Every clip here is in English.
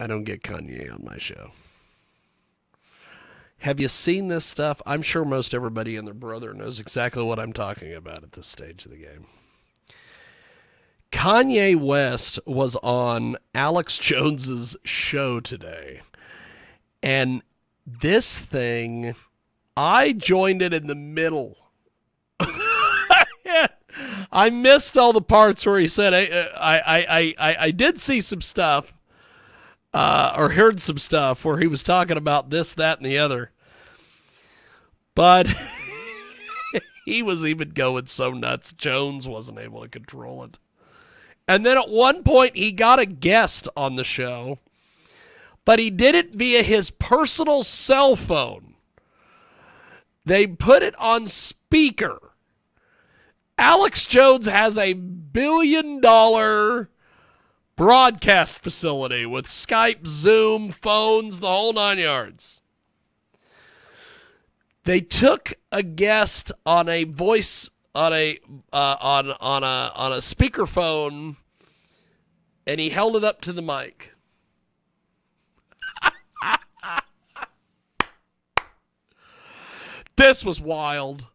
I don't get Kanye on my show. Have you seen this stuff? I'm sure most everybody and their brother knows exactly what I'm talking about at this stage of the game. Kanye West was on Alex Jones's show today. And this thing, I joined it in the middle. I missed all the parts where he said, I did see some stuff. Or heard some stuff where he was talking about this, that, and the other. But he was even going so nuts, Jones wasn't able to control it. And then at one point, he got a guest on the show, but he did it via his personal cell phone. They put it on speaker. Alex Jones has a $1 billion broadcast facility with Skype, Zoom, phones, the whole 9 yards. They took a guest on a voice on a speakerphone, and he held it up to the mic. This was wild.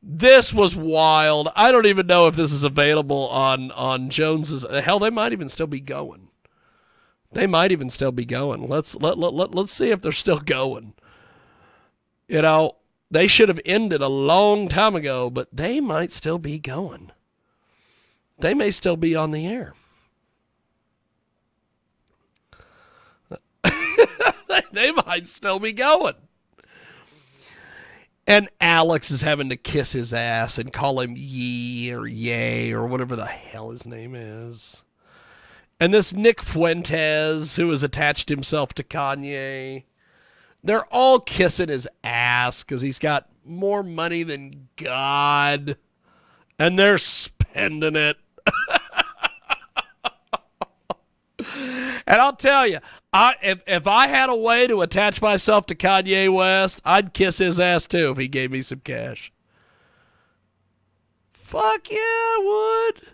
This was wild. I don't even know if this is available on Jones's. Hell, they might even still be going. Let's see if they're still going. You know, they should have ended a long time ago, but they might still be going. They may still be on the air. They might still be going. And Alex is having to kiss his ass and call him ye or yay or whatever the hell his name is. And this Nick Fuentes, who has attached himself to Kanye, they're all kissing his ass because he's got more money than God. And they're spending it. And I'll tell you, if I had a way to attach myself to Kanye West, I'd kiss his ass too if he gave me some cash. Fuck yeah, I would.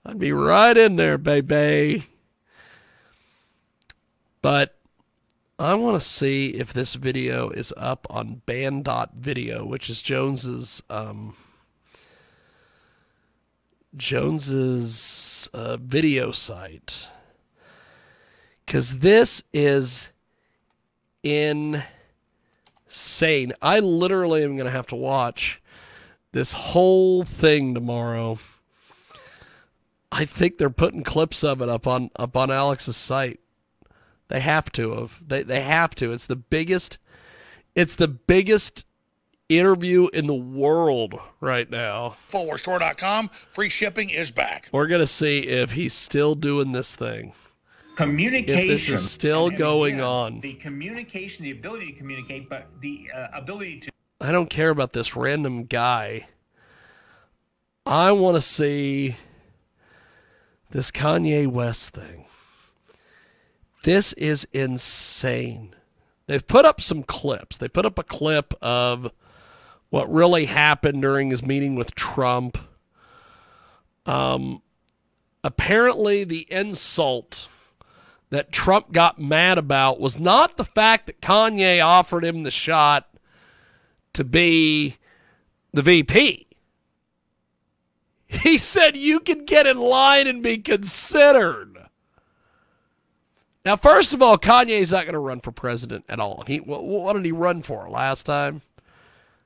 I'd be right in there, baby. But I want to see if this video is up on band.video, which is Jones's video site. Because this is insane. I literally am going to have to watch this whole thing tomorrow. I think they're putting clips of it up on Alex's site. They have to have. They have to. It's the biggest interview in the world right now. InfoWarsStore.com. Free shipping is back. We're going to see if he's still doing this thing. Communication. If this is still going on. The communication, the ability to communicate, but the ability to... I don't care about this random guy. I want to see this Kanye West thing. This is insane. They've put up some clips. They put up a clip of what really happened during his meeting with Trump. Apparently the insult that Trump got mad about was not the fact that Kanye offered him the shot to be the VP. He said you can get in line and be considered. Now, first of all, Kanye's not going to run for president at all. What did he run for last time?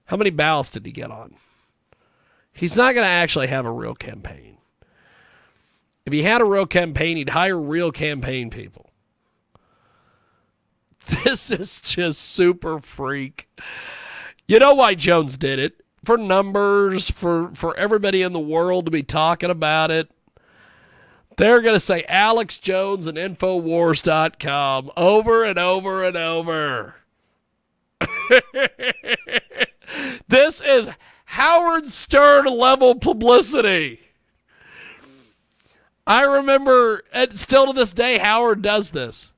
How many ballots did he get on? He's not going to actually have a real campaign. If he had a real campaign, he'd hire real campaign people. This is just super freak. You know why Jones did it? For numbers, for everybody in the world to be talking about it. They're going to say Alex Jones and Infowars.com over and over and over. This is Howard Stern level publicity. I remember, and still to this day, Howard does this.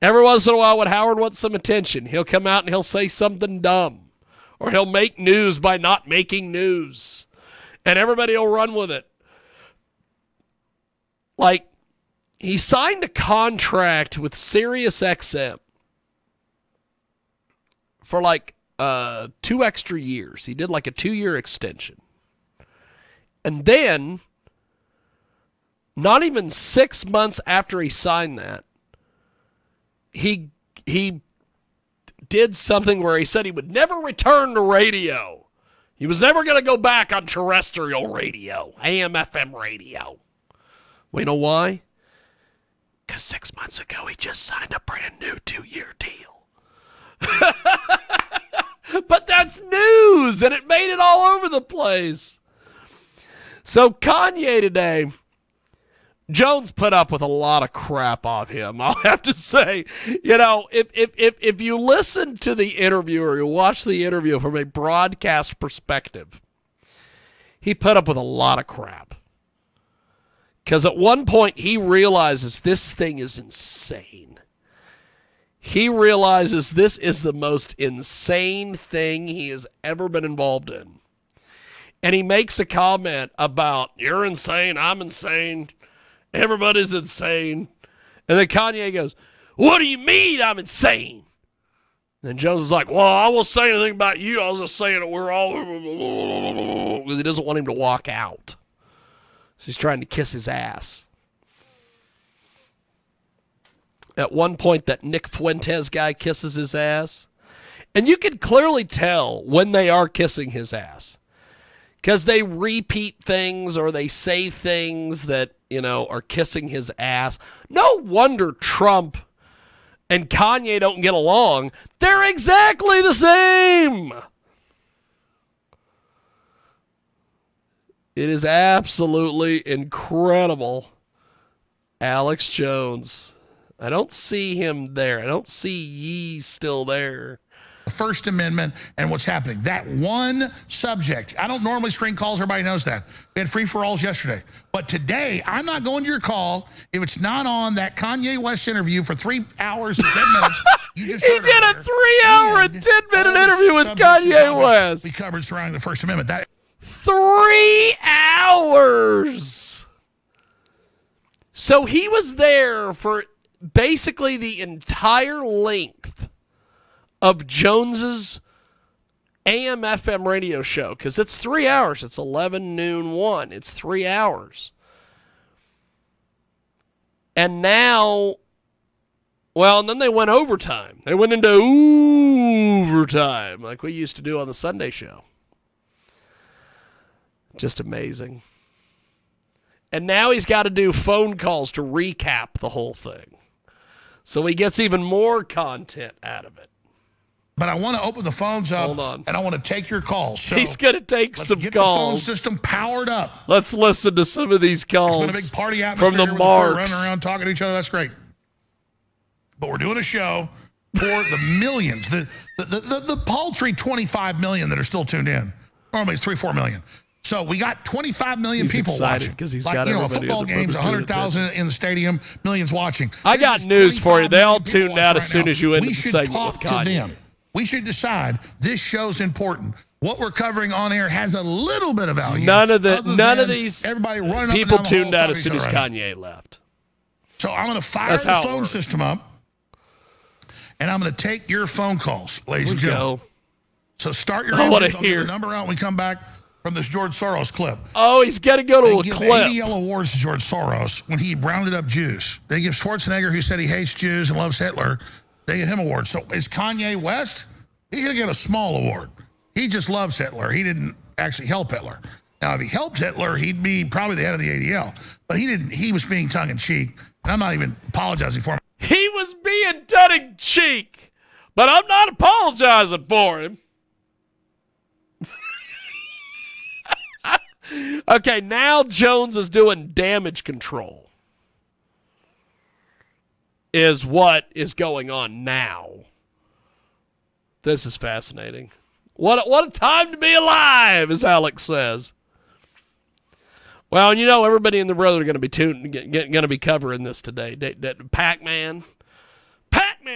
Every once in a while when Howard wants some attention, he'll come out and he'll say something dumb. Or he'll make news by not making news. And everybody will run with it. Like, he signed a contract with SiriusXM for like 2 extra years. He did like a 2-year extension. And then, not even 6 months after he signed that, he did something where he said he would never return to radio. He was never going to go back on terrestrial radio, AM, FM radio. We know why? Because 6 months ago, he just signed a brand new 2-year deal. But that's news, and it made it all over the place. So Kanye today, Jones put up with a lot of crap off him. I'll have to say, if you listen to the interview or you watch the interview from a broadcast perspective, he put up with a lot of crap. Because at one point he realizes this thing is insane. He realizes this is the most insane thing he has ever been involved in. And he makes a comment about, you're insane, I'm insane, everybody's insane. And then Kanye goes, what do you mean I'm insane? And then Jones is like, well, I wasn't saying anything about you. I was just saying that we're all... Because he doesn't want him to walk out. So he's trying to kiss his ass. At one point, that Nick Fuentes guy kisses his ass. And you can clearly tell when they are kissing his ass. Because they repeat things or they say things that, are kissing his ass. No wonder Trump and Kanye don't get along. They're exactly the same. It is absolutely incredible. Alex Jones. I don't see him there. I don't see ye still there. The First Amendment and what's happening. That one subject. I don't normally screen calls. Everybody knows that. We had free-for-alls yesterday. But today, I'm not going to your call if it's not on that Kanye West interview for 3 hours and 10 minutes. You just he did a 3-hour and 10-minute interview with Kanye West. We covered surrounding the First Amendment. 3 hours. So he was there for basically the entire length of Jones's AM FM radio show, because it's 3 hours. It's 11 noon 1. It's 3 hours. And now, and then they went overtime. They went into overtime like we used to do on the Sunday show. Just amazing. And now he's got to do phone calls to recap the whole thing. So he gets even more content out of it. But I want to open the phones up. Hold on. And I want to take your calls. So he's going to take some get calls. The phone system powered up. Let's listen to some of these calls. It's been a big party atmosphere from the with Marks. Running around talking to each other. That's great. But we're doing a show for the millions, the paltry 25 million that are still tuned in. Normally it's 3-4 million. So we got 25 million people watching. Because he's got a football game's 100,000 in the stadium, millions watching. I got news for you. They all tuned out as soon as you ended the segment with Kanye. We should decide this show's important. What we're covering on air has a little bit of value. None of these everybody running people up and down the tuned hall out as soon as Kanye left. So I'm going to fire the phone system up, and I'm going to take your phone calls, ladies and gentlemen. So start your engines. I'll get the number out when we come back from this George Soros clip. Oh, he's got to go to a clip. They give ADL awards to George Soros when he rounded up Jews. They give Schwarzenegger, who said he hates Jews and loves Hitler, they give him awards. So is Kanye West? He's going to get a small award. He just loves Hitler. He didn't actually help Hitler. Now, if he helped Hitler, he'd be probably the head of the ADL. But he didn't. He was being tongue-in-cheek, and I'm not even apologizing for him. He was being tongue-in-cheek, but I'm not apologizing for him. Okay, now Jones is doing damage control. Is what is going on now. This is fascinating. What a time to be alive, as Alex says. Well, and everybody in the world are going to be going to be covering this today. Pac-Man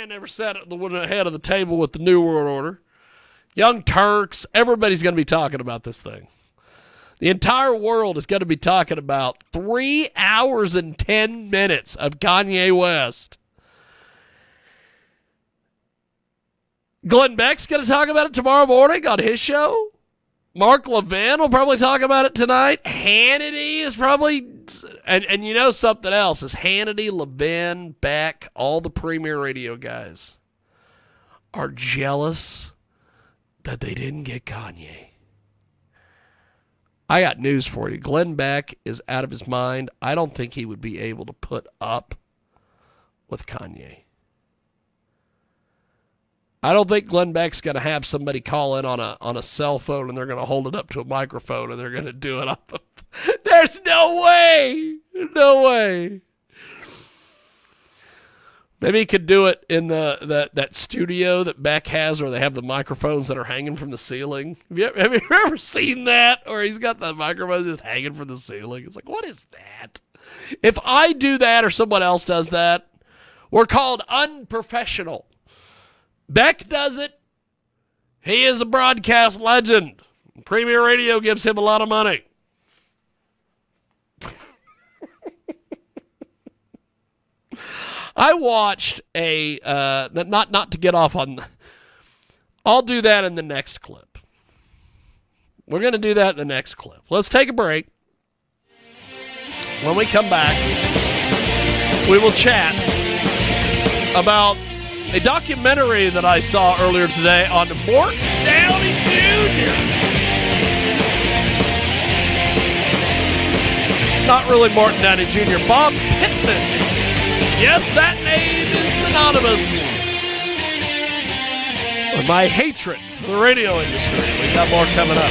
never sat at the head of the table with the New World Order. Young Turks, everybody's going to be talking about this thing. The entire world is going to be talking about 3 hours and 10 minutes of Kanye West. Glenn Beck's going to talk about it tomorrow morning on his show. Mark Levin will probably talk about it tonight. Hannity is probably, and you know something else, is Hannity, Levin, Beck, all the premier radio guys are jealous that they didn't get Kanye. I got news for you. Glenn Beck is out of his mind. I don't think he would be able to put up with Kanye. I don't think Glenn Beck's going to have somebody call in on a cell phone and they're going to hold it up to a microphone and they're going to do it up. There's no way. No way. Maybe he could do it in that studio that Beck has where they have the microphones that are hanging from the ceiling. Have you ever seen that? Or he's got the microphones just hanging from the ceiling. It's like, what is that? If I do that or someone else does that, we're called unprofessional. Beck does it. He is a broadcast legend. Premier Radio gives him a lot of money. I watched a, not to get off on, I'll do that in the next clip. We're going to do that in the next clip. Let's take a break. When we come back, we will chat about a documentary that I saw earlier today on Morton Downey Jr. Not really Morton Downey Jr., Bob Pittman. Yes, that name is synonymous with my hatred for the radio industry. We got more coming up.